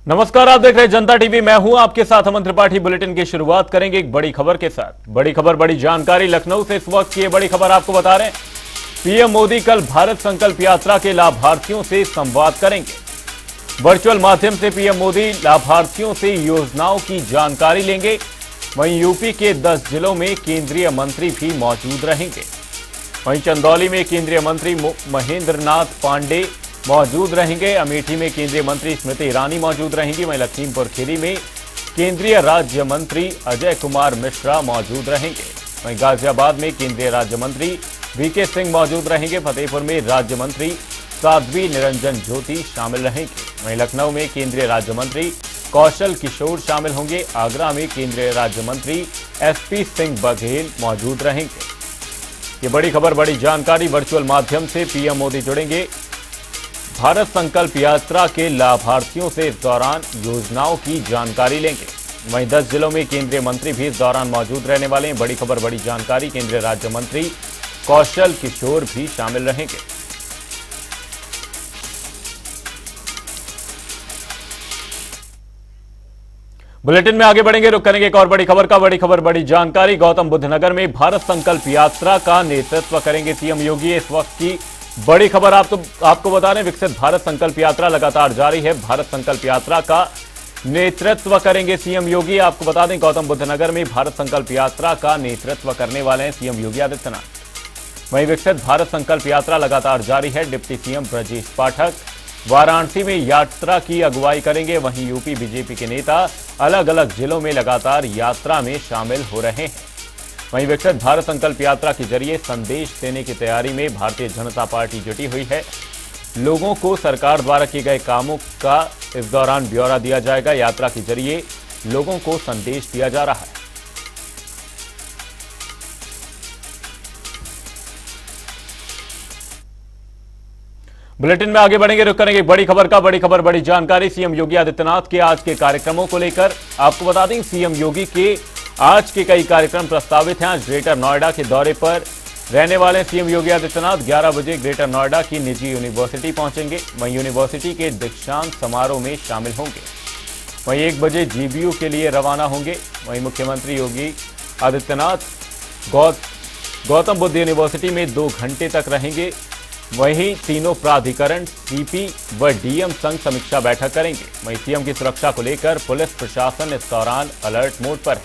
नमस्कार, आप देख रहे हैं जनता टीवी। मैं हूं आपके साथ अमन त्रिपाठी। बुलेटिन की शुरुआत करेंगे एक बड़ी खबर के साथ। बड़ी खबर, बड़ी जानकारी लखनऊ से इस वक्त की बड़ी खबर आपको बता रहे हैं। पीएम मोदी कल भारत संकल्प यात्रा के लाभार्थियों से संवाद करेंगे। वर्चुअल माध्यम से पीएम मोदी लाभार्थियों से योजनाओं की जानकारी लेंगे। वहीं यूपी के 10 जिलों में केंद्रीय मंत्री भी मौजूद रहेंगे। वहीं चंदौली में केंद्रीय मंत्री महेंद्र नाथ पांडे मौजूद रहेंगे। अमेठी में केंद्रीय मंत्री स्मृति ईरानी मौजूद रहेंगी। वहीं लखीमपुर खीरी में केंद्रीय राज्य मंत्री अजय कुमार मिश्रा मौजूद रहेंगे। वहीं गाजियाबाद में केंद्रीय राज्य मंत्री वीके सिंह मौजूद रहेंगे। फतेहपुर में राज्य मंत्री साध्वी निरंजन ज्योति शामिल रहेंगे। वहीं लखनऊ में केंद्रीय राज्य मंत्री कौशल किशोर शामिल होंगे। आगरा में केंद्रीय राज्य मंत्री एसपी सिंह बघेल मौजूद रहेंगे। ये बड़ी खबर, बड़ी जानकारी। वर्चुअल माध्यम से पीएम मोदी जुड़ेंगे भारत संकल्प यात्रा के लाभार्थियों से। इस दौरान योजनाओं की जानकारी लेंगे। वहीं 10 जिलों में केंद्रीय मंत्री भी इस दौरान मौजूद रहने वाले हैं। बड़ी खबर, बड़ी जानकारी। केंद्रीय राज्य मंत्री कौशल किशोर भी शामिल रहेंगे। बुलेटिन में आगे बढ़ेंगे, रुक करेंगे एक और बड़ी खबर का। बड़ी खबर, बड़ी जानकारी। गौतम बुद्ध नगर में भारत संकल्प यात्रा का नेतृत्व करेंगे सीएम योगी। इस वक्त की बड़ी खबर आपको बता रहे हैं। विकसित भारत संकल्प यात्रा लगातार जारी है। भारत संकल्प यात्रा का नेतृत्व करेंगे सीएम योगी। आपको बता दें, गौतम बुद्ध नगर में भारत संकल्प यात्रा का नेतृत्व करने वाले हैं सीएम योगी आदित्यनाथ। वहीं विकसित भारत संकल्प यात्रा लगातार जारी है। डिप्टी सीएम ब्रजेश पाठक वाराणसी में यात्रा की अगुवाई करेंगे। वहीं यूपी बीजेपी के नेता अलग अलग जिलों में लगातार यात्रा में शामिल हो रहे हैं। वहीं विकसित भारत संकल्प यात्रा के जरिए संदेश देने की तैयारी में भारतीय जनता पार्टी जुटी हुई है। लोगों को सरकार द्वारा किए गए कामों का इस दौरान ब्यौरा दिया जाएगा। यात्रा के जरिए लोगों को संदेश दिया जा रहा है। बुलेटिन में आगे बढ़ेंगे, रुक करेंगे बड़ी खबर का। बड़ी खबर, बड़ी जानकारी। सीएम योगी आदित्यनाथ के आज के कार्यक्रमों को लेकर आपको बता दें, सीएम योगी के आज के कई कार्यक्रम प्रस्तावित हैं। आज ग्रेटर नोएडा के दौरे पर रहने वाले सीएम योगी आदित्यनाथ 11 बजे ग्रेटर नोएडा की निजी यूनिवर्सिटी पहुंचेंगे। वहीं यूनिवर्सिटी के दीक्षांत समारोह में शामिल होंगे। वहीं 1 बजे जीबीयू के लिए रवाना होंगे। वहीं मुख्यमंत्री योगी आदित्यनाथ गौतम बुद्ध यूनिवर्सिटी में 2 घंटे तक रहेंगे। वहीं तीनों प्राधिकरण सीपी व डीएम संग समीक्षा बैठक करेंगे। वहीं सीएम की सुरक्षा को लेकर पुलिस प्रशासन इस दौरान अलर्ट मोड पर है।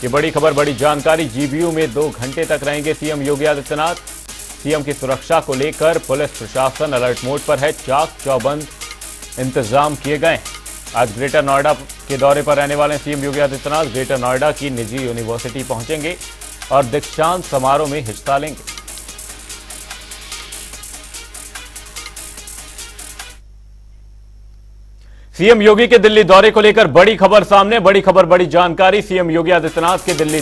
ये बड़ी खबर, बड़ी जानकारी। जीबीयू में 2 घंटे तक रहेंगे सीएम योगी आदित्यनाथ। सीएम की सुरक्षा को लेकर पुलिस प्रशासन अलर्ट मोड पर है। चाक चौबंद इंतजाम किए गए हैं। आज ग्रेटर नोएडा के दौरे पर रहने वाले सीएम योगी आदित्यनाथ ग्रेटर नोएडा की निजी यूनिवर्सिटी पहुंचेंगे और दीक्षांत समारोह में हिस्सा लेंगे। सीएम योगी के दिल्ली दौरे को लेकर बड़ी खबर सामने। बड़ी खबर, बड़ी जानकारी। सीएम योगी आदित्यनाथ के दिल्ली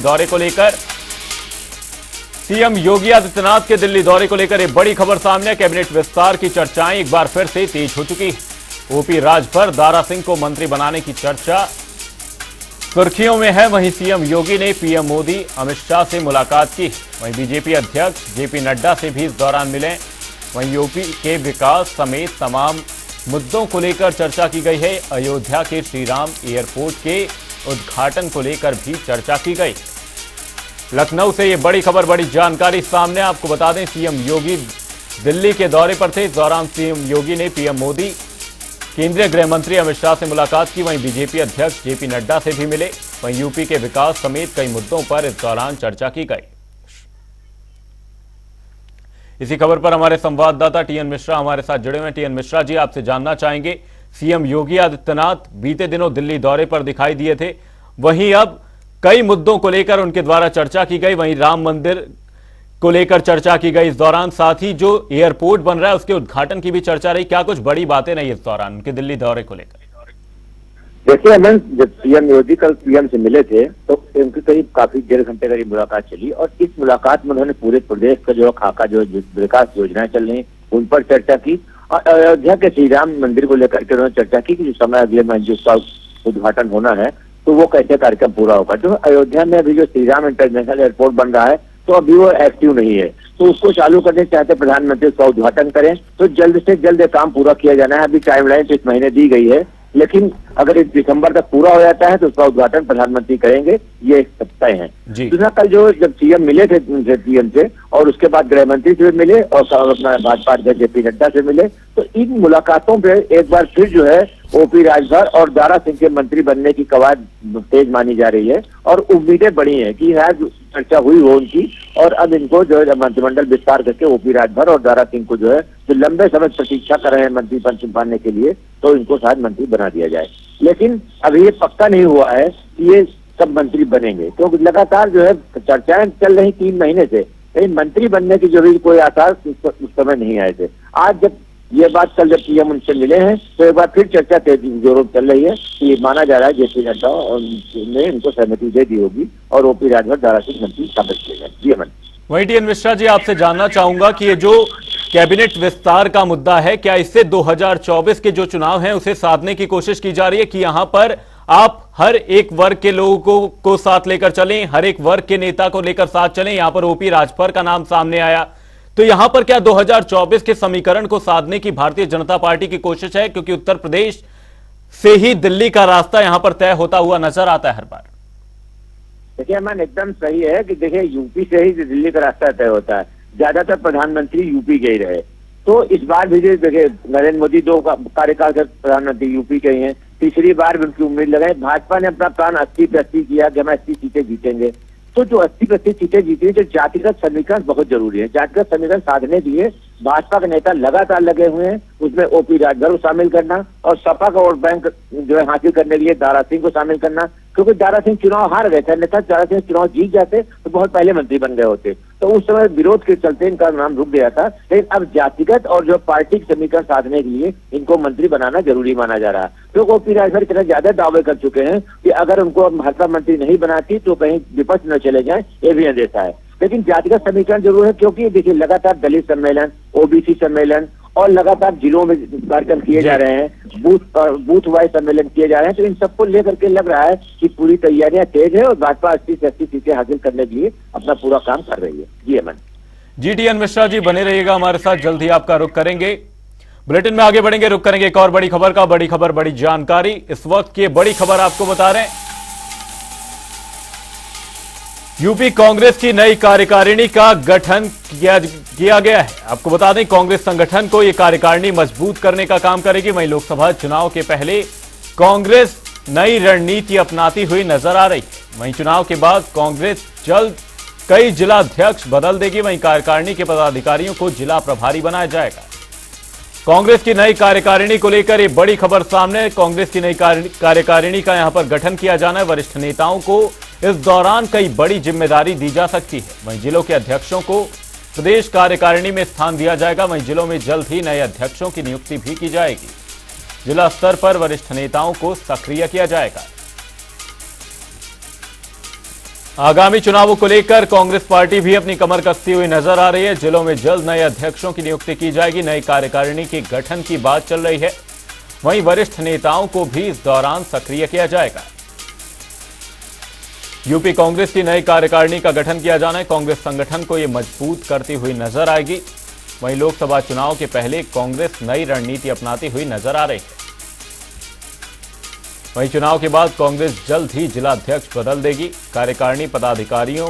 दौरे को लेकर एक बड़ी खबर सामने। कैबिनेट विस्तार की चर्चाएं एक बार फिर से तेज हो चुकी है। ओपी राजभर, दारा सिंह को मंत्री बनाने की चर्चा सुर्खियों में है। वहीं सीएम योगी ने पीएम मोदी अमित शाह से मुलाकात की। वहीं बीजेपी अध्यक्ष जेपी नड्डा से भी इस दौरान मिले। वहीं यूपी के विकास समेत तमाम मुद्दों को लेकर चर्चा की गई है। अयोध्या के श्री राम एयरपोर्ट के उद्घाटन को लेकर भी चर्चा की गई। लखनऊ से ये बड़ी खबर, बड़ी जानकारी सामने। आपको बता दें, सीएम योगी दिल्ली के दौरे पर थे। इस दौरान सीएम योगी ने पीएम मोदी, केंद्रीय गृह मंत्री अमित शाह से मुलाकात की। वहीं बीजेपी अध्यक्ष जेपी नड्डा से भी मिले। वहीं यूपी के विकास समेत कई मुद्दों पर इस दौरान चर्चा की गई। इसी खबर पर हमारे संवाददाता टीएन मिश्रा हमारे साथ जुड़े हुए हैं। टीएन मिश्रा जी, आपसे जानना चाहेंगे, सीएम योगी आदित्यनाथ बीते दिनों दिल्ली दौरे पर दिखाई दिए थे। वहीं अब कई मुद्दों को लेकर उनके द्वारा चर्चा की गई। वहीं राम मंदिर को लेकर चर्चा की गई इस दौरान। साथ ही जो एयरपोर्ट बन रहा है उसके उद्घाटन की भी चर्चा रही। क्या कुछ बड़ी बातें रही इस दौरान उनके दिल्ली दौरे को लेकर? देखिए अमन, जब सीएम योगी कल पीएम से मिले थे तो उनकी करीब काफी 1.5 घंटे करीब मुलाकात चली और इस मुलाकात में उन्होंने पूरे प्रदेश का जो खाका जो विकास योजनाएं चल रही उन पर चर्चा की। और अयोध्या के श्री राम मंदिर को लेकर के उन्होंने चर्चा की कि जो समय अगले महीने उसका उद्घाटन होना है तो वो कैसे कार्यक्रम पूरा होगा। जो अयोध्या में अभी जो श्री राम इंटरनेशनल एयरपोर्ट बन रहा है तो अभी वो एक्टिव नहीं है, तो उसको चालू करने चाहते प्रधानमंत्री उसका उद्घाटन करें तो जल्द से जल्द काम पूरा किया जाना है। अभी टाइमलाइन तो इस महीने दी गई है लेकिन अगर इस दिसंबर तक पूरा हो जाता है तो उसका उद्घाटन प्रधानमंत्री करेंगे, ये एक तय है। दूसरा, कल जो जब सीएम मिले थे पीएम से और उसके बाद गृह मंत्री से मिले और अपना भाजपा अध्यक्ष जेपी नड्डा से मिले, तो इन मुलाकातों पे एक बार फिर जो है ओपी राजभर और दारा सिंह के मंत्री बनने की कवायद तेज मानी जा रही है और उम्मीदें बढ़ी हैं कि शायद चर्चा हुई हो उनकी और अब इनको जो है मंत्रिमंडल विस्तार करके ओपी राजभर और दारा सिंह को जो है जो लंबे समय प्रतीक्षा कर रहे हैं मंत्री पद संभालने के लिए, तो इनको शायद मंत्री बना दिया जाए। लेकिन अभी ये पक्का नहीं हुआ है कि ये सब मंत्री बनेंगे, क्योंकि लगातार जो है चर्चाएं चल रही 3 महीने से, लेकिन मंत्री बनने की जो भी कोई आसार उस समय नहीं आए थे। आज जब ये बात कल जब पीएम उनसे मिले हैं तो एक बार फिर चर्चा तेज जोरों चल रही है कि माना जा रहा है जेपी नड्डा ने इनको सहमति दे दी होगी और ओपी राजभर दारा सिंह मंत्री साबित किए गए। जी अमन। वहीं टीएन मिश्रा जी, आपसे जानना चाहूंगा कि ये जो कैबिनेट विस्तार का मुद्दा है, क्या इससे 2024 के जो चुनाव हैं उसे साधने की कोशिश की जा रही है कि यहां पर आप हर एक वर्ग के लोगों को साथ लेकर चलें, हर एक वर्ग के नेता को लेकर साथ चलें? यहां पर ओपी राजभर का नाम सामने आया, तो यहां पर क्या 2024 के समीकरण को साधने की भारतीय जनता पार्टी की कोशिश है? क्योंकि उत्तर प्रदेश से ही दिल्ली का रास्ता यहां पर तय होता हुआ नजर आता है हर बार। देखिए अमन, एकदम सही है कि देखिए यूपी से ही दिल्ली का रास्ता तय होता है। ज्यादातर प्रधानमंत्री यूपी के ही रहे, तो इस बार भी देखिए नरेंद्र मोदी 2 कार्यकाल के प्रधानमंत्री यूपी के ही हैं। तीसरी बार भी उनकी उम्मीद लगाई। भाजपा ने अपना प्लान 80-80 किया कि हम 80 सीटें जीतेंगे, तो जो 80% सीटें जीती, जो जातिगत समीकरण बहुत जरूरी है। जातिगत समीकरण साधने के लिए भाजपा के नेता लगातार लगे हुए हैं, उसमें ओपी राजभर को शामिल करना और सपा का वोट बैंक जो है हासिल करने के लिए दारा सिंह को शामिल करना, क्योंकि दारा सिंह चुनाव हार गए थे, अन्यथा दारा सिंह चुनाव जीत जाते तो बहुत पहले मंत्री बन गए होते। तो उस समय विरोध के चलते इनका नाम रुक गया था, लेकिन अब जातिगत और जो पार्टी के समीकरण साधने के लिए इनको मंत्री बनाना जरूरी माना जा रहा है। क्योंकि ओपी राजभर इतने ज्यादा दावे कर चुके हैं कि अगर उनको भाजपा मंत्री नहीं बनाती तो कहीं विपक्ष न चले जाए, ये भी अंदेशा है। लेकिन जातिगत समीकरण जरूर है, क्योंकि देखिए लगातार दलित सम्मेलन, ओबीसी सम्मेलन और लगातार जिलों में कार्यक्रम किए जा रहे हैं, बूथ वाइज सम्मेलन किए जा रहे हैं, तो इन सबको लेकर के लग रहा है कि पूरी तैयारियां तेज है और भाजपा 80 से 80 सीटें हासिल करने के लिए अपना पूरा काम कर रही है। जी अमन। जी टीएन मिश्रा जी, बने रहिएगा हमारे साथ, जल्द ही आपका रुख करेंगे। बुलेटिन में आगे बढ़ेंगे, रुख करेंगे एक और बड़ी खबर का। बड़ी खबर, बड़ी जानकारी, इस वक्त की बड़ी खबर आपको बता रहे हैं। यूपी कांग्रेस की नई कार्यकारिणी का गठन किया गया है। आपको बता दें, कांग्रेस संगठन को यह कार्यकारिणी मजबूत करने का काम करेगी। वहीं लोकसभा चुनाव के पहले कांग्रेस नई रणनीति अपनाती हुई नजर आ रही है। वहीं चुनाव के बाद कांग्रेस जल्द कई जिला अध्यक्ष बदल देगी। वहीं कार्यकारिणी के पदाधिकारियों को जिला प्रभारी बनाया जाएगा। कांग्रेस की नई कार्यकारिणी को लेकर एक बड़ी खबर सामने। कांग्रेस की नई कार्यकारिणी का यहां पर गठन किया जाना है। वरिष्ठ नेताओं को इस दौरान कई बड़ी जिम्मेदारी दी जा सकती है। वहीं जिलों के अध्यक्षों को प्रदेश कार्यकारिणी में स्थान दिया जाएगा। वहीं जिलों में जल्द ही नए अध्यक्षों की नियुक्ति भी की जाएगी। जिला स्तर पर वरिष्ठ नेताओं को सक्रिय किया जाएगा। आगामी चुनावों को लेकर कांग्रेस पार्टी भी अपनी कमर कसती हुई नजर आ रही है। जिलों में जल्द नए अध्यक्षों की नियुक्ति की जाएगी। नई कार्यकारिणी के गठन की बात चल रही है। वहीं वरिष्ठ नेताओं को भी इस दौरान सक्रिय किया जाएगा। यूपी कांग्रेस की नई कार्यकारिणी का गठन किया जाना है। कांग्रेस संगठन को यह मजबूत करती हुई नजर आएगी। वहीं लोकसभा चुनाव के पहले कांग्रेस नई रणनीति अपनाती हुई नजर आ रही है। वहीं चुनाव के बाद कांग्रेस जल्द ही जिला अध्यक्ष बदल देगी। कार्यकारिणी पदाधिकारियों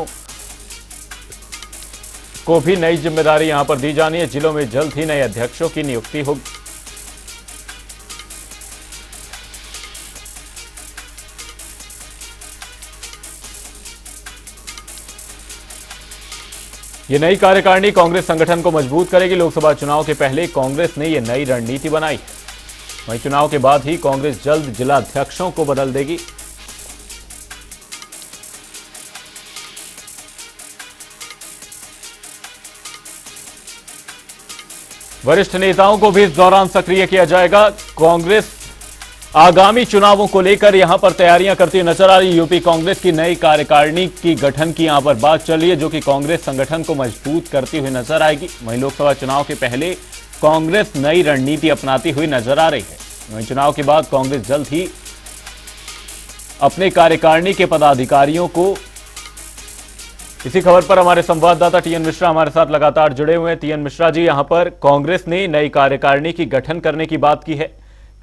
को भी नई जिम्मेदारी यहां पर दी जानी है। जिलों में जल्द ही नए अध्यक्षों की नियुक्ति होगी। ये नई कार्यकारिणी कांग्रेस संगठन को मजबूत करेगी। लोकसभा चुनाव के पहले कांग्रेस ने यह नई रणनीति बनाई है। वहीं चुनाव के बाद ही कांग्रेस जल्द जिला अध्यक्षों को बदल देगी। वरिष्ठ नेताओं को भी इस दौरान सक्रिय किया जाएगा। कांग्रेस आगामी चुनावों को लेकर यहां पर तैयारियां करती हुई नजर आ रही है। यूपी कांग्रेस की नई कार्यकारिणी की गठन की यहां पर बात चल रही है, जो कि कांग्रेस संगठन को मजबूत करती हुई नजर आएगी। वहीं लोकसभा चुनाव के पहले कांग्रेस नई रणनीति अपनाती हुई नजर आ रही है। वहीं चुनाव के बाद कांग्रेस जल्द ही अपने कार्यकारिणी के पदाधिकारियों को, इसी खबर पर हमारे संवाददाता टीएन मिश्रा हमारे साथ लगातार जुड़े हुए हैं। टीएन मिश्रा जी, यहां पर कांग्रेस ने नई कार्यकारिणी की गठन करने की बात की है,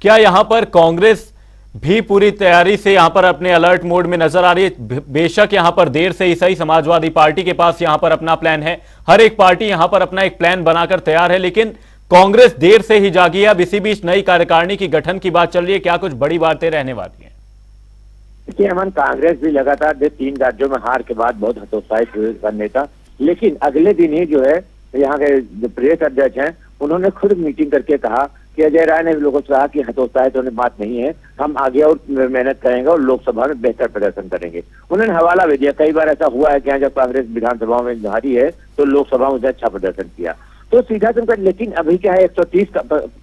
क्या यहां पर कांग्रेस भी पूरी तैयारी से यहां पर अपने अलर्ट मोड में नजर आ रही है? बेशक यहां पर देर से ही सही, समाजवादी पार्टी के पास यहां पर अपना प्लान है, हर एक पार्टी यहां पर अपना एक प्लान बनाकर तैयार है, लेकिन कांग्रेस देर से ही जागी है। अब इसी बीच नई कार्यकारिणी की गठन की बात चल रही है, क्या कुछ बड़ी बातें रहने वाली हैं? देखिए अमन, कांग्रेस भी लगातार 3 राज्यों में हार के बाद बहुत हतोत्साहित हुए नेता, लेकिन अगले दिन ही जो है यहाँ के जो प्रदेश अध्यक्ष हैं उन्होंने खुद मीटिंग करके कहा कि अजय राय ने लोगों से कहा कि हतोत्साहित होने बात नहीं है, हम आगे और मेहनत करेंगे और लोकसभा में बेहतर प्रदर्शन करेंगे। उन्होंने हवाला भी दिया, कई बार ऐसा हुआ है कि जब कांग्रेस विधानसभा में हारी है तो लोकसभा में अच्छा प्रदर्शन किया, तो सीधा तुमका। लेकिन अभी क्या है, 130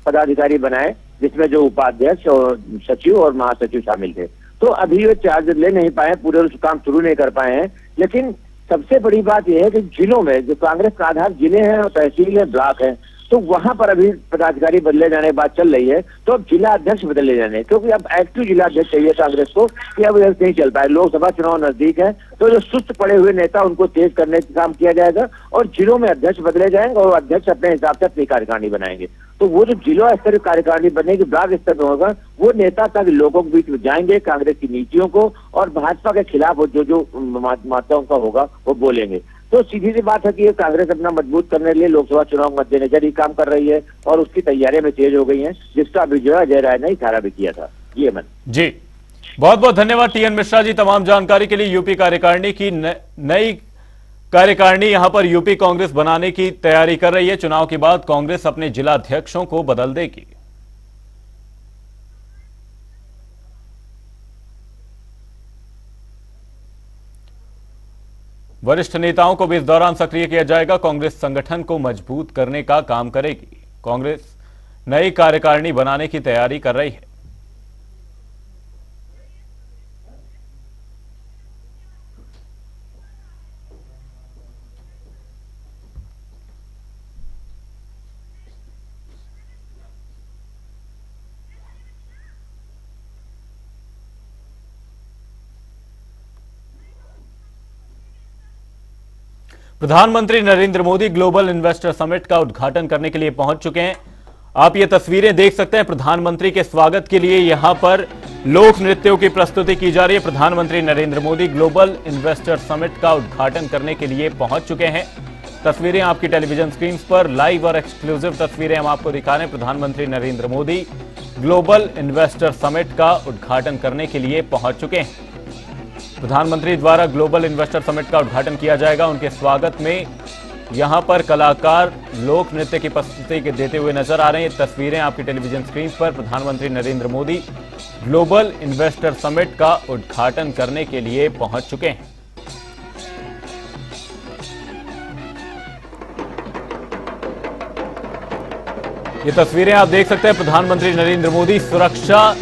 पदाधिकारी बनाए जिसमें जो उपाध्यक्ष और सचिव और महासचिव शामिल थे, तो अभी वे चार्ज ले नहीं पाए, पूरे काम शुरू नहीं कर पाए हैं। लेकिन सबसे बड़ी बात यह है कि जिलों में जो कांग्रेस का आधार जिले हैं और तहसील है, ब्लॉक है, तो वहां पर अभी पदाधिकारी बदले जाने की बात चल रही है, तो अब जिला अध्यक्ष बदले जाने, क्योंकि अब एक्टिव जिला अध्यक्ष चाहिए कांग्रेस को, कि अब नहीं चल पाए। लोकसभा चुनाव नजदीक है, तो जो सुस्त पड़े हुए नेता उनको तेज करने का काम किया जाएगा और जिलों में अध्यक्ष बदले जाएंगे और अध्यक्ष अपने हिसाब से अपनी कार्यकारिणी बनाएंगे। तो वो जो जिला स्तर कार्यकारिणी बनेगी, ब्लॉक स्तर पर होगा, वो नेता तक लोगों के बीच में जाएंगे, कांग्रेस की नीतियों को और भाजपा के खिलाफ जो माताओं का होगा वो बोलेंगे। तो सीधी सी बात है कि ये कांग्रेस अपना मजबूत करने के लिए लोकसभा चुनाव के मद्देनजर ही काम कर रही है और उसकी तैयारियां में तेज हो गई हैं, जिसका अभी जो है अजय राय ने इशारा भी किया था। ये मन जी, बहुत बहुत धन्यवाद टीएन मिश्रा जी तमाम जानकारी के लिए। यूपी कार्यकारिणी की नई कार्यकारिणी यहां पर यूपी कांग्रेस बनाने की तैयारी कर रही है। चुनाव के बाद कांग्रेस अपने जिला अध्यक्षों को बदल देगी। वरिष्ठ नेताओं को भी इस दौरान सक्रिय किया जाएगा। कांग्रेस संगठन को मजबूत करने का काम करेगी। कांग्रेस नई कार्यकारिणी बनाने की तैयारी कर रही है। प्रधानमंत्री Narendra Modi global investor summit का उद्घाटन करने के लिए पहुंच चुके हैं। आप ये तस्वीरें देख सकते हैं। प्रधानमंत्री के स्वागत के लिए यहां पर लोक नृत्यों की प्रस्तुति की जा रही है। प्रधानमंत्री Narendra Modi global investor summit का उद्घाटन करने के लिए पहुंच चुके हैं। तस्वीरें आपकी टेलीविजन स्क्रीन पर लाइव और एक्सक्लूसिव तस्वीरें हम आपको दिखा रहे हैं। प्रधानमंत्री Narendra Modi global investor summit का उद्घाटन करने के लिए पहुंच चुके हैं। प्रधानमंत्री द्वारा ग्लोबल इन्वेस्टर समिट का उद्घाटन किया जाएगा। उनके स्वागत में यहां पर कलाकार लोक नृत्य की प्रस्तुति देते हुए नजर आ रहे हैं। तस्वीरें आपकी टेलीविजन स्क्रीन पर प्रधानमंत्री Narendra Modi global investor summit का उद्घाटन करने के लिए पहुंच चुके हैं। ये तस्वीरें आप देख सकते हैं। प्रधानमंत्री नरेंद्र मोदी सुरक्षा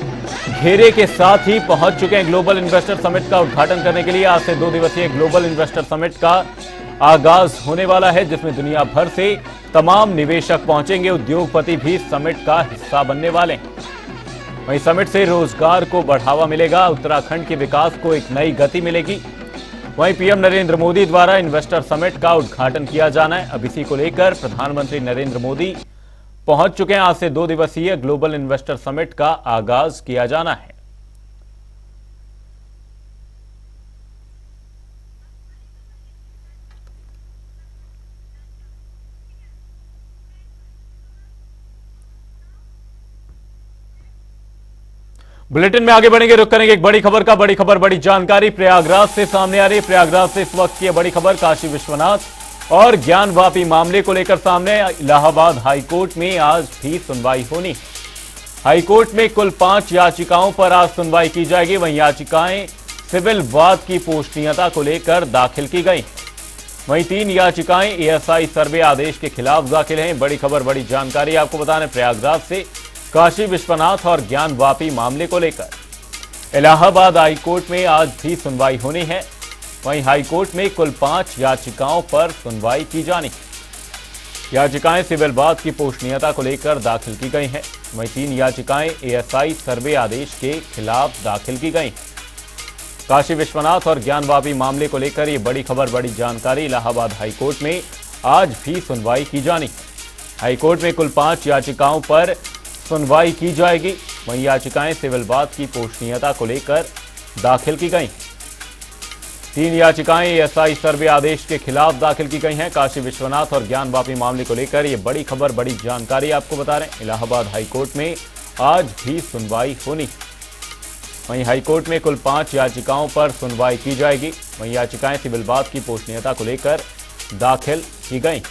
घेरे के साथ ही पहुंच चुके हैं ग्लोबल इन्वेस्टर समिट का उद्घाटन करने के लिए। आज से 2 दिवसीय ग्लोबल इन्वेस्टर समिट का आगाज होने वाला है, जिसमें दुनिया भर से तमाम निवेशक पहुंचेंगे। उद्योगपति भी समिट का हिस्सा बनने वाले हैं। वहीं समिट से रोजगार को बढ़ावा मिलेगा, उत्तराखंड के विकास को एक नई गति मिलेगी। वहीं पीएम नरेंद्र मोदी द्वारा इन्वेस्टर समिट का उद्घाटन किया जाना है। अब इसी को लेकर प्रधानमंत्री नरेंद्र मोदी पहुंच चुके हैं। आज से 2 दिवसीय ग्लोबल इन्वेस्टर समिट का आगाज किया जाना है। बुलेटिन में आगे बढ़ेंगे, रुक करेंगे एक बड़ी खबर का। बड़ी खबर, बड़ी जानकारी प्रयागराज से सामने आ रही है। प्रयागराज से इस वक्त की बड़ी खबर काशी विश्वनाथ और ज्ञानवापी मामले को लेकर सामने। इलाहाबाद हाईकोर्ट में आज भी सुनवाई होनी। हाईकोर्ट में कुल 5 याचिकाओं पर आज सुनवाई की जाएगी। वहीं याचिकाएं सिविल वाद की पोषणीयता को लेकर दाखिल की गई। वहीं 3 याचिकाएं एएसआई सर्वे आदेश के खिलाफ दाखिल हैं। बड़ी खबर, बड़ी जानकारी आपको बताने प्रयागराज से काशी विश्वनाथ और ज्ञानवापी मामले को लेकर इलाहाबाद हाईकोर्ट में आज भी सुनवाई होनी है। वहीं हाईकोर्ट में कुल 5 याचिकाओं पर सुनवाई की जानी। याचिकाएं सिविल वाद की पोषणीयता को लेकर दाखिल की गई हैं। वहीं 3 याचिकाएं एएसआई सर्वे आदेश के खिलाफ दाखिल की गई। काशी विश्वनाथ और ज्ञानवापी मामले को लेकर ये बड़ी खबर, बड़ी जानकारी। इलाहाबाद हाईकोर्ट में आज भी सुनवाई की जानी। हाईकोर्ट में कुल 5 याचिकाओं पर सुनवाई की जाएगी। वहीं याचिकाएं सिविल वाद की पोषणीयता को लेकर दाखिल की गई। 3 याचिकाएं एएसआई सर्वे आदेश के खिलाफ दाखिल की गई हैं। काशी विश्वनाथ और ज्ञानवापी मामले को लेकर ये बड़ी खबर, बड़ी जानकारी आपको बता रहे हैं। इलाहाबाद हाईकोर्ट में आज भी सुनवाई होनी है। वहीं हाईकोर्ट में कुल 5 याचिकाओं पर सुनवाई की जाएगी। वहीं याचिकाएं सिविल वाद की पोषणीयता को लेकर दाखिल की गई।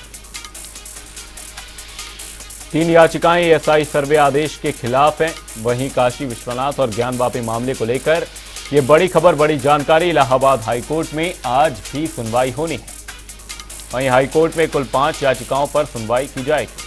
3 याचिकाएं एएसआई सर्वे आदेश के खिलाफ हैं। वहीं काशी विश्वनाथ और ज्ञानवापी मामले को लेकर ये बड़ी खबर, बड़ी जानकारी। इलाहाबाद हाईकोर्ट में आज भी सुनवाई होनी है। वहीं हाईकोर्ट में कुल 5 याचिकाओं पर सुनवाई की जाएगी।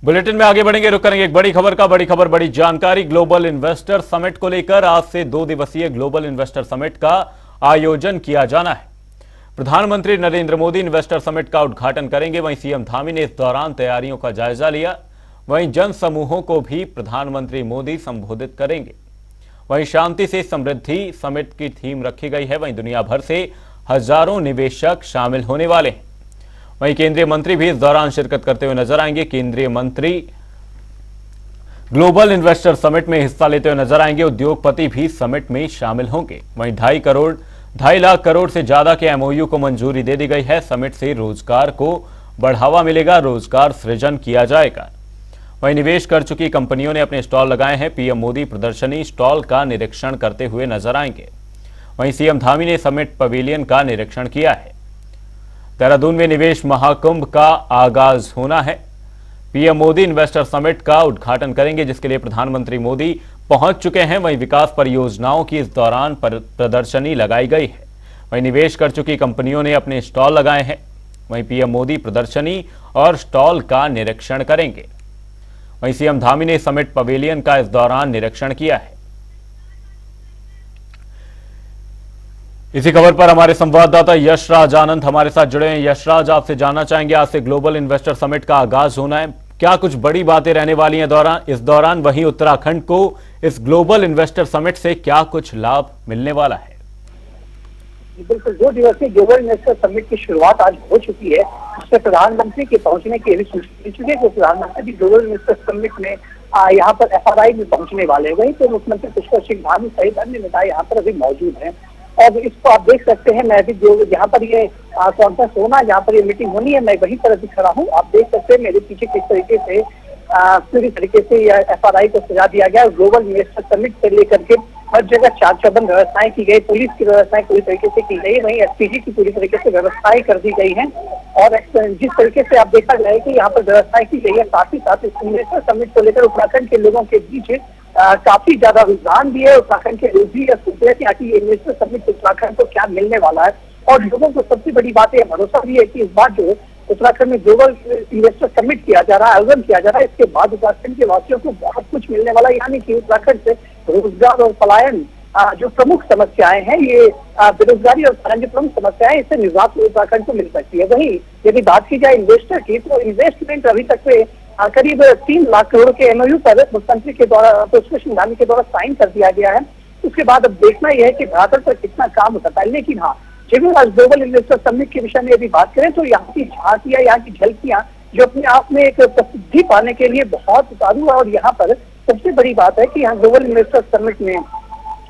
बुलेटिन में आगे बढ़ेंगे, रुक करेंगे एक बड़ी खबर का। बड़ी खबर, बड़ी जानकारी। ग्लोबल इन्वेस्टर समिट को लेकर आज से 2 दिवसीय ग्लोबल इन्वेस्टर समिट का आयोजन किया जाना है। प्रधानमंत्री नरेंद्र मोदी इन्वेस्टर समिट का उद्घाटन करेंगे। वहीं सीएम धामी ने इस दौरान तैयारियों का जायजा लिया। वहीं जन समूहों को भी प्रधानमंत्री मोदी संबोधित करेंगे। वहीं शांति से समृद्धि समिट की थीम रखी गई है। वहीं दुनिया भर से हजारों निवेशक शामिल होने वाले हैं। वहीं केंद्रीय मंत्री भी इस दौरान शिरकत करते हुए नजर आएंगे। केंद्रीय मंत्री ग्लोबल इन्वेस्टर समिट में हिस्सा लेते हुए नजर आएंगे। उद्योगपति भी समिट में शामिल होंगे। वहीं 2.5 लाख करोड़ से ज्यादा के एमओयू को मंजूरी दे दी गई है। समिट से रोजगार को बढ़ावा मिलेगा, रोजगार सृजन किया जाएगा। वहीं निवेश कर चुकी कंपनियों ने अपने स्टॉल लगाए हैं। पीएम मोदी प्रदर्शनी स्टॉल का निरीक्षण करते हुए नजर आएंगे। वहीं सीएम धामी ने समिट पवेलियन का निरीक्षण किया है। देहरादून में निवेश महाकुंभ का आगाज होना है। पीएम मोदी इन्वेस्टर समिट का उद्घाटन करेंगे, जिसके लिए प्रधानमंत्री मोदी पहुंच चुके हैं। वहीं विकास परियोजनाओं की इस दौरान प्रदर्शनी लगाई गई है। वहीं निवेश कर चुकी कंपनियों ने अपने स्टॉल लगाए हैं। वहीं पीएम मोदी प्रदर्शनी और स्टॉल का निरीक्षण करेंगे। वहीं सीएम धामी ने समिट पवेलियन का इस दौरान निरीक्षण किया है। इसी खबर पर हमारे संवाददाता यशराज आनंद हमारे साथ जुड़े हैं। यशराज, आपसे जानना चाहेंगे, आज से ग्लोबल इन्वेस्टर समिट का आगाज होना है, क्या कुछ बड़ी बातें रहने वाली हैं इस दौरान? वहीं उत्तराखंड को इस ग्लोबल इन्वेस्टर समिट से क्या कुछ लाभ मिलने वाला है? बिल्कुल, 2 दिवसीय ग्लोबल इन्वेस्टर समिट की शुरुआत आज हो चुकी है। उससे प्रधानमंत्री के पहुंचने की सूचना मिल चुकी है कि प्रधानमंत्री ग्लोबल इन्वेस्टर समिट में यहाँ पर एफआरआई में पहुंचने वाले। वहीं तो मुख्यमंत्री पुष्कर सिंह धामी सहित अन्य नेता यहाँ पर अभी मौजूद हैं। और इसको आप देख सकते हैं, मैं अभी जो यहाँ पर ये कॉन्फ्रेंस होना, जहाँ पर ये मीटिंग होनी है, मैं वहीं पर अभी खड़ा हूँ। आप देख सकते हैं मेरे पीछे किस तरीके से पूरी तरीके से एफआरआई को सजा दिया गया। ग्लोबल इन्वेस्टर समिट से लेकर के हर जगह चाक चौबंद व्यवस्थाएं की गई, पुलिस की व्यवस्थाएं पूरी तरीके से की गई, वहीं एसपीजी की पूरी तरीके से व्यवस्थाएं कर दी गई हैं। और जिस तरीके से आप देखा जाए कि यहाँ पर व्यवस्थाएं की गई है, साथ ही साथ इस इन्वेस्टर समिट को लेकर उत्तराखंड के लोगों के बीच काफी ज्यादा रुझान भी है। उत्तराखंड के लोग भी सोच रहे थे कि इन्वेस्टर समिट उत्तराखंड को क्या मिलने वाला है। और लोगों को सबसे बड़ी बात यह भरोसा भी है कि इस बार जो उत्तराखंड में ग्लोबल इन्वेस्टर समिट किया जा रहा है, आयोजन किया जा रहा है, इसके बाद उत्तराखंड के वासियों को बहुत कुछ मिलने वाला है। यानी कि उत्तराखंड से रोजगार और पलायन जो प्रमुख समस्याएं हैं, ये बेरोजगारी और पलायन की प्रमुख समस्याएं, इससे निजात उत्तराखंड को मिल सकती है। वहीं यदि बात की जाए इन्वेस्टर की, तो इन्वेस्टमेंट अभी तक में करीब 3 लाख करोड़ के एमओयू पर मुख्यमंत्री के द्वारा, पुष्कर सिंह धामी के द्वारा साइन कर दिया गया है। उसके बाद अब देखना यह है कि धरातल पर कितना काम होता है। लेकिन हाँ, जब आज ग्लोबल इन्वेस्टर समिट के विषय में यदि बात करें तो यहाँ की झांकियां, यहाँ की झलकियां जो अपने आप में एक प्रसिद्धि पाने के लिए बहुत उतारू है। और यहाँ पर सबसे बड़ी बात है कि यहाँ ग्लोबल इन्वेस्टर समिट में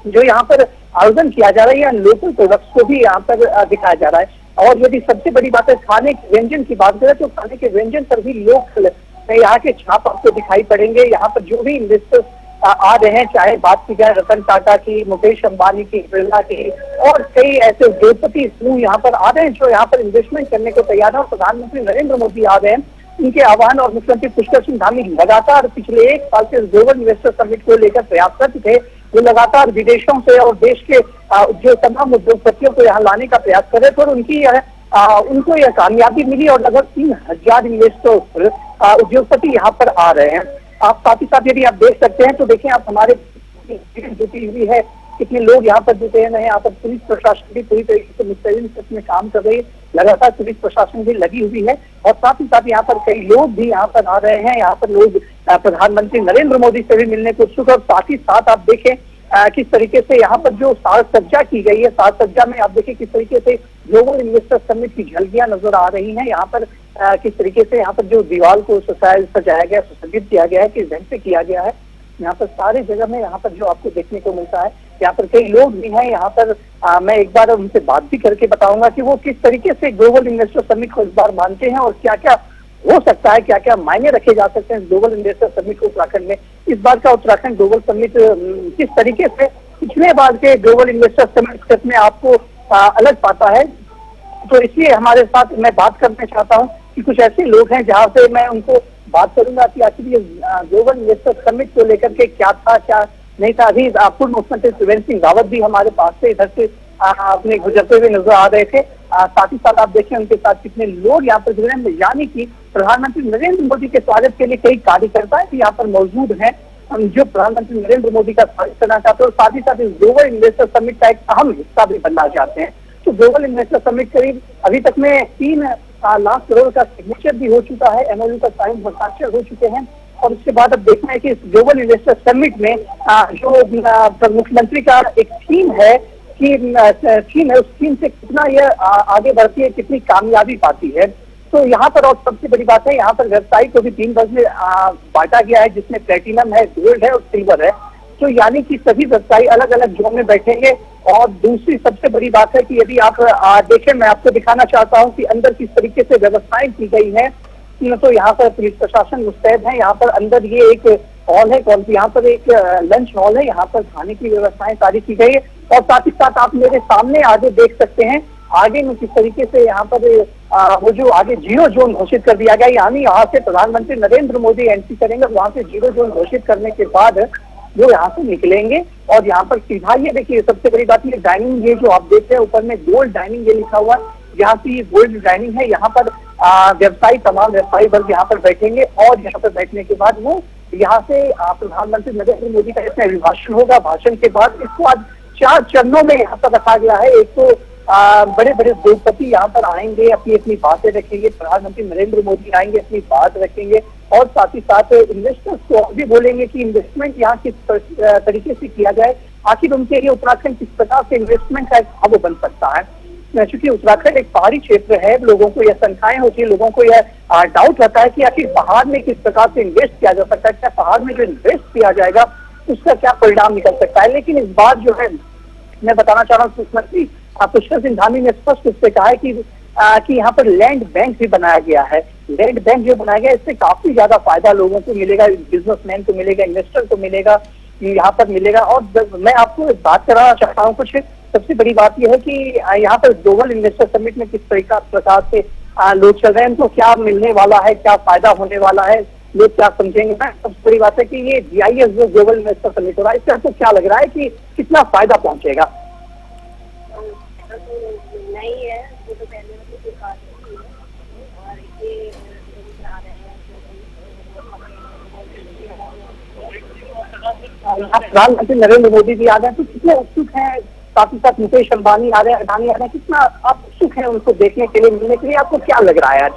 जो यहाँ पर आयोजन किया जा रहा है, यहाँ लोकल प्रोडक्ट्स को भी यहाँ पर दिखाया जा रहा है। और यदि सबसे बड़ी बात है खाने के व्यंजन की बात करें, तो खाने के व्यंजन पर भी लोकल यहाँ के छाप आपको दिखाई पड़ेंगे। यहाँ पर जो भी इन्वेस्टर्स आ रहे हैं, चाहे बात की जाए रतन टाटा की, मुकेश अंबानी की, बिरला की, और कई ऐसे उद्योगपति समूह यहाँ पर आ रहे हैं जो यहाँ पर इन्वेस्टमेंट करने को तैयार है। और प्रधानमंत्री नरेंद्र मोदी आ रहे हैं, उनके आह्वान और मुख्यमंत्री पुष्कर सिंह धामी लगातार पिछले 1 साल से ग्लोबल इन्वेस्टर समिट को लेकर प्रयासरत थे। वो लगातार विदेशों से और देश के जो तमाम उद्योगपतियों को यहाँ लाने का प्रयास कर रहे थे, और उनको यह कामयाबी मिली और लगभग 3000 इन्वेस्टर उद्योगपति यहाँ पर आ रहे हैं। आप साथ ही साथ यदि आप देख सकते हैं तो देखें आप, हमारे जुटी हुई है, कितने लोग यहाँ पर जुटे हैं। यहाँ पर पुलिस प्रशासन भी पूरी तरीके से मुस्तैद में काम कर रही है, लगातार पुलिस प्रशासन भी लगी हुई है। और साथ ही साथ यहाँ पर कई लोग भी यहाँ पर आ रहे हैं। यहाँ पर लोग प्रधानमंत्री नरेंद्र मोदी से भी मिलने को उत्सुक, और साथ ही साथ आप देखें किस तरीके से यहाँ पर जो साज सज्जा की गई है, साज सज्जा में आप देखिए किस तरीके से ग्लोबल इन्वेस्टर समिट की झलकियां नजर आ रही हैं। यहाँ पर किस तरीके से यहाँ पर जो दीवार को सजाया गया, सुसज्जित किया गया है, किस ढंग से किया गया है। यहाँ पर सारी जगह में यहाँ पर जो आपको देखने को मिलता है, यहाँ पर कई लोग भी हैं। यहाँ पर मैं एक बार उनसे बात भी करके बताऊंगा कि वो किस तरीके से ग्लोबल इन्वेस्टर समिट को इस बार मानते हैं और क्या क्या हो सकता है, क्या क्या मायने रखे जा सकते हैं ग्लोबल इन्वेस्टर समिट को उत्तराखंड में। इस बार का उत्तराखंड ग्लोबल समिट किस तरीके से पिछले बार के ग्लोबल इन्वेस्टर समिट में आपको अलग पाता है, तो इसलिए हमारे साथ मैं बात करना चाहता हूँ कि कुछ ऐसे लोग हैं जहाँ से मैं उनको बात करूंगा कि आखिर ये ग्लोबल इन्वेस्टर समिट को लेकर के क्या था, क्या नहीं था। अभी पूर्व मुख्यमंत्री त्रिवेंद्र सिंह रावत भी हमारे पास से इधर से अपने गुजरते हुए नजर आ रहे थे। साथ ही साथ आप देखें उनके साथ कितने लोग यहाँ पर जुड़े हैं, यानी कि प्रधानमंत्री नरेंद्र मोदी के स्वागत के लिए कई कार्यकर्ता भी यहाँ पर मौजूद हैं जो प्रधानमंत्री नरेंद्र मोदी का स्वागत करना चाहते हैं और साथ ही साथ इस ग्लोबल इन्वेस्टर समिट का एक अहम हिस्सा भी बनना चाहते हैं। तो ग्लोबल इन्वेस्टर समिट करीब अभी तक में 3 लाख करोड़ का सिग्नेचर भी हो चुका है, MOU का साइन हस्ताक्षर हो चुके हैं। और उसके बाद अब देखना है कि इस ग्लोबल इन्वेस्टर समिट में जो मुख्यमंत्री का एक थीम है कि उस थीम से कितना यह आगे बढ़ती है, कितनी कामयाबी पाती है। तो यहाँ पर और सबसे बड़ी बात है, यहाँ पर व्यवसायी को भी 3 वर्ग में बांटा गया है, जिसमें प्लेटिनम है, गोल्ड है और सिल्वर है। तो यानी कि सभी व्यवसायी अलग अलग जोन में बैठेंगे। और दूसरी सबसे बड़ी बात है कि यदि आप देखें, मैं आपको दिखाना चाहता हूँ कि अंदर किस तरीके से व्यवस्थाएं की गई है। तो यहाँ पर पुलिस प्रशासन मुस्तैद है। यहाँ पर अंदर ये एक हॉल है, यहाँ पर एक लंच हॉल है, यहाँ पर खाने की व्यवस्थाएं सारी की गई है। और साथ ही साथ आप मेरे सामने आगे देख सकते हैं, आगे में किस तरीके से यहाँ पर वो जो आगे 0 जोन घोषित कर दिया गया, यानी यहाँ से प्रधानमंत्री नरेंद्र मोदी एंट्री करेंगे, वहां से 0 जोन घोषित करने के बाद वो यहाँ से निकलेंगे। और यहाँ पर सीधा ये देखिए सबसे बड़ी बात ये डाइनिंग, ये जो आप देख रहे हैं ऊपर में गोल्ड डाइनिंग ये लिखा हुआ है, यहाँ से ये गोल्ड डाइनिंग है। यहाँ पर व्यवसायी, तमाम व्यवसायी वर्ग यहाँ पर बैठेंगे और यहाँ पर बैठने के बाद वो यहाँ से प्रधानमंत्री नरेंद्र मोदी का इसमें अभिभाषण होगा। भाषण के बाद इसको आज 4 चरणों में यहाँ पर रखा गया है। एक तो बड़े बड़े उद्योगपति यहाँ पर आएंगे, अपनी अपनी बातें रखेंगे, प्रधानमंत्री नरेंद्र मोदी आएंगे, अपनी बात रखेंगे और साथ ही साथ इन्वेस्टर्स को भी बोलेंगे कि इन्वेस्टमेंट यहाँ किस तरीके से किया जाए, आखिर उनके लिए उत्तराखंड किस प्रकार से इन्वेस्टमेंट का हब बन सकता है। चूंकि उत्तराखंड एक पहाड़ी क्षेत्र है, लोगों को यह शंकाएं होती है, लोगों को यह डाउट रहता है कि आखिर पहाड़ में किस प्रकार से इन्वेस्ट किया जा सकता है, क्या पहाड़ में जो इन्वेस्ट किया जाएगा उसका क्या परिणाम निकल सकता है। लेकिन इस बार जो है मैं बताना चाह रहा हूँ, मुख्यमंत्री पुष्कर सिंह धामी ने स्पष्ट रूप से कहा है कि यहाँ पर लैंड बैंक भी बनाया गया है। लैंड बैंक जो बनाया गया है इससे काफी ज्यादा फायदा लोगों को मिलेगा, बिजनेसमैन को मिलेगा, इन्वेस्टर को मिलेगा, यहाँ पर मिलेगा। और मैं आपको बात कराना चाहता हूँ कुछ, सबसे बड़ी बात यह है कि यहाँ पर ग्लोबल इन्वेस्टर समिट में किस प्रकार से लोग चल रहे हैं, उनको क्या मिलने वाला है, क्या फायदा होने वाला है, लोग क्या समझेंगे। सबसे बड़ी बात है कि ये GIS जो ग्लोबल इन्वेस्टर समिट हो रहा है, इससे आपको क्या लग रहा है कि कितना फायदा पहुंचेगा? नहीं है, वो तो पहले से बात है और ये प्रधानमंत्री नरेंद्र मोदी जी आ रहे हैं, तो कितने उत्सुक हैं, साथ ही साथ मुकेश अंबानी आ रहे हैं, अडानी आ रहे हैं, कितना आप उत्सुक हैं उनको देखने के लिए, मिलने के लिए, आपको क्या लग रहा है आज?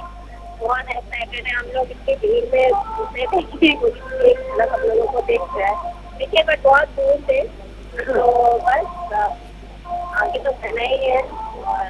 बहुत एक्साइटेड है हम लोग, इतनी भीड़ में हम लोगों को देख रहे हैं, देखिए बट बहुत दूर से, तो बस आगे तो कहना ही है और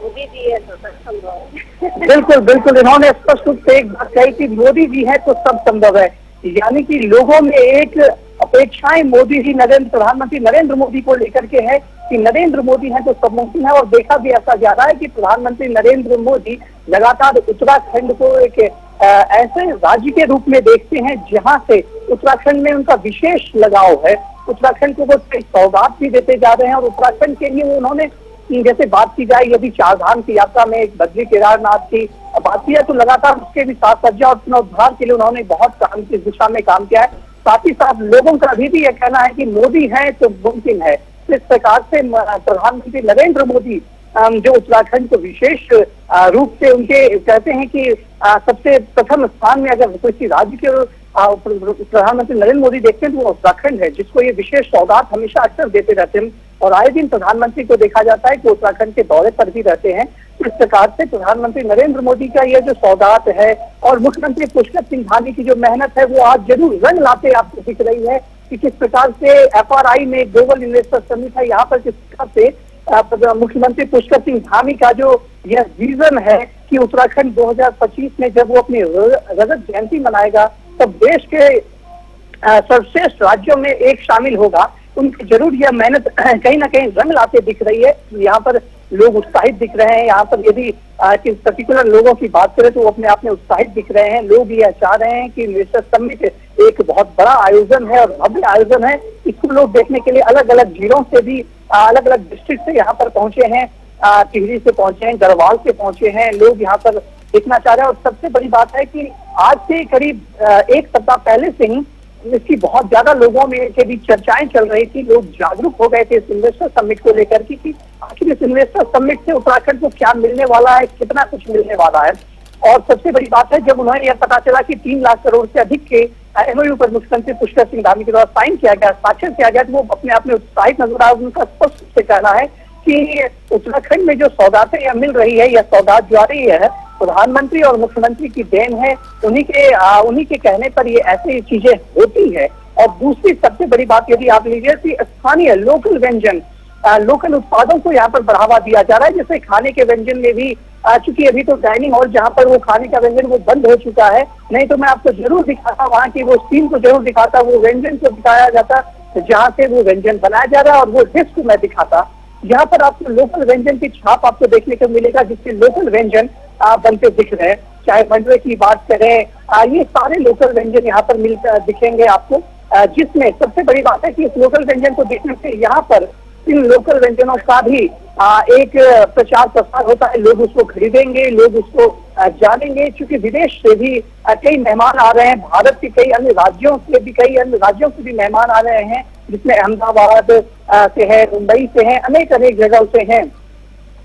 मोदी जी है तो सब संभव है। बिल्कुल बिल्कुल, इन्होंने स्पष्ट रूप से एक बात कही कि मोदी जी है तो सब संभव है, यानी कि लोगों में एक अपेक्षाएं मोदी जी प्रधानमंत्री नरेंद्र मोदी को लेकर के है कि नरेंद्र मोदी है तो सब मुमकिन है। और देखा भी ऐसा जा रहा है कि प्रधानमंत्री नरेंद्र मोदी लगातार उत्तराखंड को एक ऐसे राज्य के रूप में देखते हैं जहां से उत्तराखंड में उनका विशेष लगाव है। उत्तराखंड को वो सौगात भी देते जा रहे हैं और उत्तराखंड के लिए उन्होंने, जैसे बात की जाए यदि 4 धाम की यात्रा में एक बद्री केदारनाथ की बात की है तो लगातार उसके भी साथ सज्जा और पुनरुद्धार के लिए उन्होंने बहुत काम इस दिशा में काम किया है। साथ ही साथ लोगों का अभी भी यह कहना है कि मोदी है तो मुमकिन है। तो इस प्रकार से प्रधानमंत्री नरेंद्र मोदी जो उत्तराखंड को विशेष रूप से उनके कहते हैं कि सबसे प्रथम स्थान में अगर किसी राज्य के प्रधानमंत्री नरेंद्र मोदी देखते हैं तो वो उत्तराखंड है, जिसको ये विशेष सौगात हमेशा अक्सर देते रहते हैं। और आए दिन प्रधानमंत्री को देखा जाता है कि उत्तराखंड के दौरे पर भी रहते हैं। इस प्रकार से प्रधानमंत्री नरेंद्र मोदी का यह जो सौगात है और मुख्यमंत्री पुष्कर सिंह धामी की जो मेहनत है वो आज जरूर रंग लाते आपको दिख रही है। कि किस प्रकार से FRI में ग्लोबल इन्वेस्टर समिट है, यहाँ पर किस प्रकार से मुख्यमंत्री पुष्कर सिंह धामी का जो यह विजन है कि उत्तराखंड 2025 में जब वो अपनी रजत जयंती मनाएगा तब देश के सर्वश्रेष्ठ राज्यों में एक शामिल होगा। उनकी जरूर यह मेहनत कहीं ना कहीं रंग लाते दिख रही है। यहाँ पर लोग उत्साहित दिख रहे हैं। यहाँ पर यदि किस पर्टिकुलर लोगों की बात करें तो वो अपने आप में उत्साहित दिख रहे हैं। लोग यह चाह रहे हैं कि इन्वेस्टर समिट एक बहुत बड़ा आयोजन है और भव्य आयोजन है। इसको लोग देखने के लिए अलग अलग जिलों से भी, अलग अलग डिस्ट्रिक्ट से यहाँ पर पहुंचे हैं। टिहरी से पहुंचे हैं, गढ़वाल से पहुंचे हैं। लोग यहाँ पर देखना चाह रहे हैं। और सबसे बड़ी बात है कि आज से करीब एक सप्ताह पहले से ही इसकी बहुत ज्यादा लोगों में के बीच चर्चाएं चल रही थी। लोग जागरूक हो गए थे इस इन्वेस्टर समिट को लेकर कि आखिर इस इन्वेस्टर समिट से उत्तराखंड को क्या मिलने वाला है, कितना कुछ मिलने वाला है। और सबसे बड़ी बात है, जब उन्हें यह पता चला कि 3 लाख करोड़ से अधिक के MOU पर मुख्यमंत्री पुष्कर सिंह धामी के द्वारा साइन किया गया, स्वाक्षर किया गया, तो वो अपने आप में उत्साहित नजर आया। उनका स्पष्ट से कहना है कि उत्तराखंड में जो सौगातें यह मिल रही है, यह सौगात जो आ रही है प्रधानमंत्री और मुख्यमंत्री की देन है। उन्हीं के कहने पर ये ऐसी चीजें होती है। और दूसरी सबसे बड़ी बात यदि आप लीजिए कि स्थानीय लोकल व्यंजन, लोकल उत्पादों को यहाँ पर बढ़ावा दिया जा रहा है। जैसे खाने के व्यंजन में भी, चूंकि अभी तो डाइनिंग हॉल जहाँ पर वो खाने का व्यंजन वो बंद हो चुका है, नहीं तो मैं आपको जरूर दिखाता, वहाँ की वो स्टीम को जरूर दिखाता, वो व्यंजन को दिखाया जाता जहाँ से वो व्यंजन बनाया जा रहा है, और वो डिश को मैं दिखाता। यहाँ पर आपको लोकल व्यंजन की छाप आपको देखने को मिलेगा, जिससे लोकल व्यंजन बनते दिख रहे हैं। चाहे मंडवे की बात करें, ये सारे लोकल व्यंजन यहाँ पर मिलकर दिखेंगे आपको, जिसमें सबसे बड़ी बात है कि इस लोकल व्यंजन को देखने से यहाँ पर इन लोकल व्यंजनों का भी एक प्रचार प्रसार होता है। लोग उसको खरीदेंगे, लोग उसको जानेंगे, क्योंकि विदेश से भी कई मेहमान आ रहे हैं। भारत के कई अन्य राज्यों से भी मेहमान आ रहे हैं, जिसमें अहमदाबाद से है, मुंबई से है, अनेक जगहों से हैं।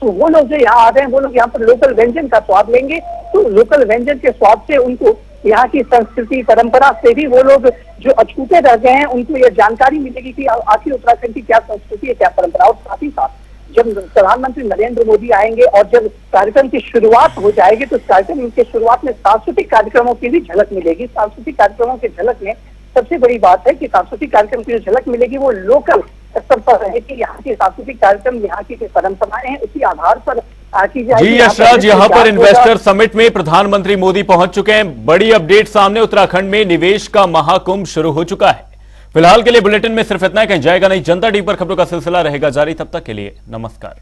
तो वो लोग जो यहाँ आ रहे हैं, वो लोग यहाँ पर लोकल व्यंजन का स्वाद लेंगे। तो लोकल व्यंजन के स्वाद से उनको यहाँ की संस्कृति परंपरा से भी वो लोग जो अछूते रह गए हैं, उनको ये जानकारी मिलेगी कि आखिर उत्तराखंड की क्या संस्कृति है, क्या परंपरा। और साथ ही साथ जब प्रधानमंत्री नरेंद्र मोदी आएंगे और जब कार्यक्रम की शुरुआत हो जाएगी, तो इस कार्यक्रम की शुरुआत में सांस्कृतिक कार्यक्रमों की भी झलक मिलेगी। सांस्कृतिक कार्यक्रमों की झलक में सबसे बड़ी बात है कि सांस्कृतिक कार्यक्रम की जो झलक मिलेगी वो लोकल स्तर पर रहे कि यहाँ के सांस्कृतिक कार्यक्रम, यहाँ की परंपराएं हैं, उसी आधार पर की जाएगी। जी यशराज, यहाँ पर इन्वेस्टर समिट में प्रधानमंत्री मोदी पहुंच चुके हैं। बड़ी अपडेट सामने, उत्तराखंड में निवेश का महाकुंभ शुरू हो चुका है। फिलहाल के लिए बुलेटिन में सिर्फ इतना ही, कहीं जाएगा नहीं। जनता टीवी पर खबरों का सिलसिला रहेगा जारी। तब तक के लिए नमस्कार।